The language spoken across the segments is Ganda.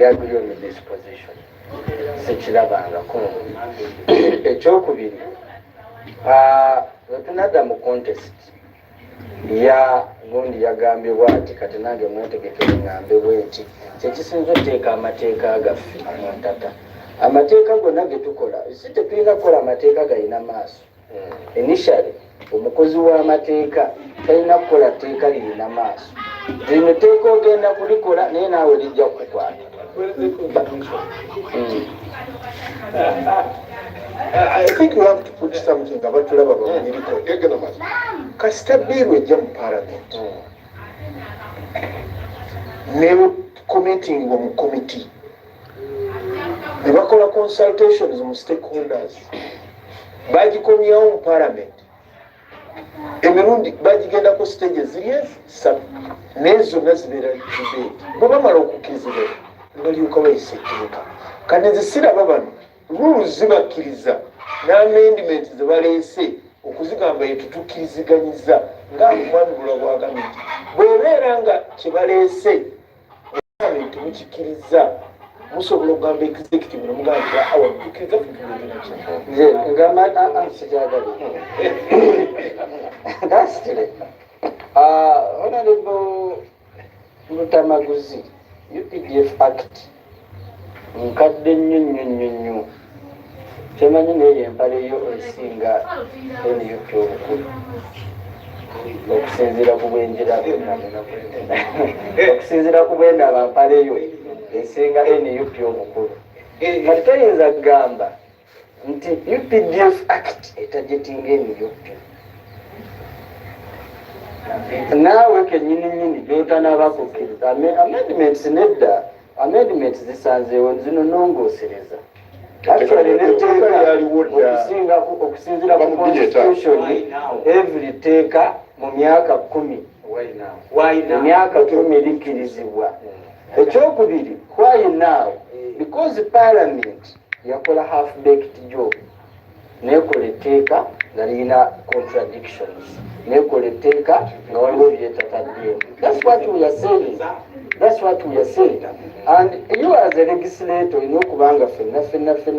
yaguli on this position sekirabangako ekyokubiri wetunadda mu contest ya gundi yagambye bwati kati nange mwetegekere ngambe bweti kyekisinza oteeka amateeka agaffe muntata amateeka gonna getukola si tetulina kukola amateeka galina maaso initially omukozi w'amateeka talina kukola teeka lirina maaso lino teeka ogenda kulikola naye naawe lijja kukwata. I think you have to put something about kasita biiru ejja mu parliament ne committing mu committee ne bakola consultations mu stakeholders bagikomyawo mu parliament emirundi bagigendako stage ziri esatu naye zonna zibeera debate bwe bamala okukirizibwa ne balyoka bayisa etteeka kati nezisiraba bano rules zibakkiriza n'amendment ze baleese okuzigamba yetutukiriziganyiza ng'omwami bula bwagambye nti bwebeera nga kyebaleese temukikiriza musobola okugamba executive nomugambira awatukiriza Honorable Mutamaguzi, UPDF Act nkadde nnyo kyemanyi naye empale yo esinga NUP obukulu okusinziira ku okusinziira ku bwendaba mpale yo esinga NUP obukulu kati toyinza kugamba nti UPDF Act etajetinga NUP naawe kenyininyini gyotanaba kukkiriza amendments nedda amendments zisanzeewo zinonongosereza actually okusinziira ku constitution every teeka mu myaka 10 emyaka 10 likkirizibwa. Ekyokubiri, why now? Because parliament yakola half baked job nekola etteeka nga lirina contradictions nekola etteeka nga waliwo byetataddeemu. That's what we are saying. That's what we are saying. And you as a legislator, you know, kubanga fenna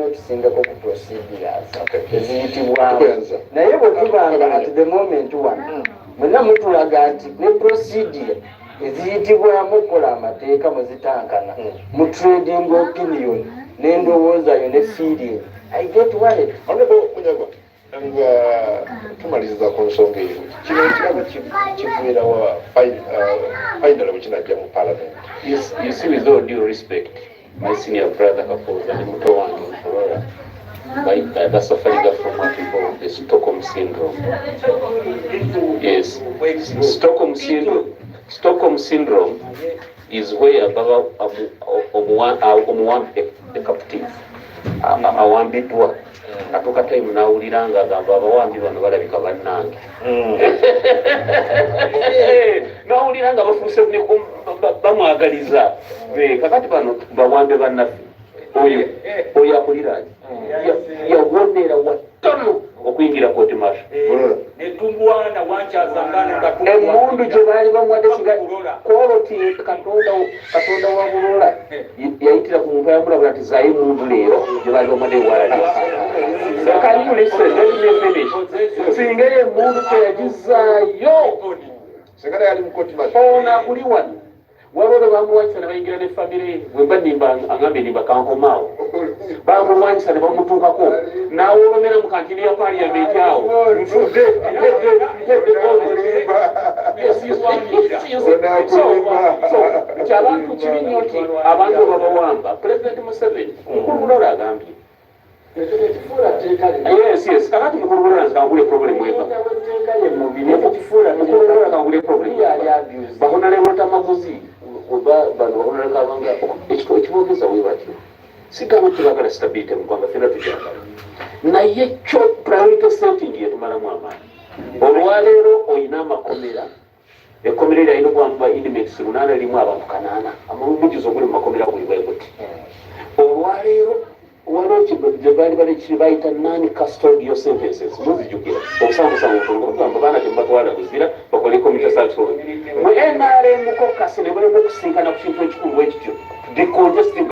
otusingako ku procedures eziyitibwamu naye bwe tubanga at the moment one mwenna mutulaga nti ne procedure eziyitibwamu okukola amateeka muzitankana mu trading opinion n'endowoozayo ne feeling. I get worried. Munyagwa nga tumaliriza ku nsonga eyo kino ekirabo kivuira wa final bwekinajja mu parliament. Yes, you see, with all due respect, my senior brother Kapoza and Muto Wangi Mfurora, that's suffering from what we call the Stockholm syndrome. Yes, Stockholm syndrome is where the captive awambidwa atuka time nawulira nga agamba abawambi bano balabika bannange nawulira nga bafuuse bamwagaliza kakati bano bawambe bannaffe oyo akuliraani yawonera watono okuyingira kooti masha emundu gye baali bamuwadde kwoloti katonda wa bulola yayitira ku muntu ayamulabula nti zayo emundu leero gye baali bamuwadde ewalali singa eyo emundu teyagizaayo ono akuli wano waliwo bamulwanyisa ne bayingira ne famire bwemba nimba agambe nimba kankomaawo bamulwanyisa ne bamutuukako n'awolomera mu kantini ya parliament awo nfudde nti abantu kibi nnyo nti abantu babawamba President Museveni mukulu bulola agambye yes kakati mukulu bulola nkangule problem weva mukulu bulola nkangule problem Honorable Mutamaguzi bano bakonaleka abanga ekibogeza we batyo sigamba tebagala stability mu ggwanga fena tukyagala naye kyo priority setting yetumalamu amaanyi olwaleero oyina amakomera ekkomera eryo alina okuwamba inmates 8 limu abantu 8 amulumikizo oguli mu makomera buli bwebuti olwaleero waliwo gye baali balekiri bayita non-custodial sentences muzijjukira okusangusangu okugamba baana temubatwala buzira bakole community service mu NRM ko kasi ne balema okusinkana ku kintu ekikulu bwe kityo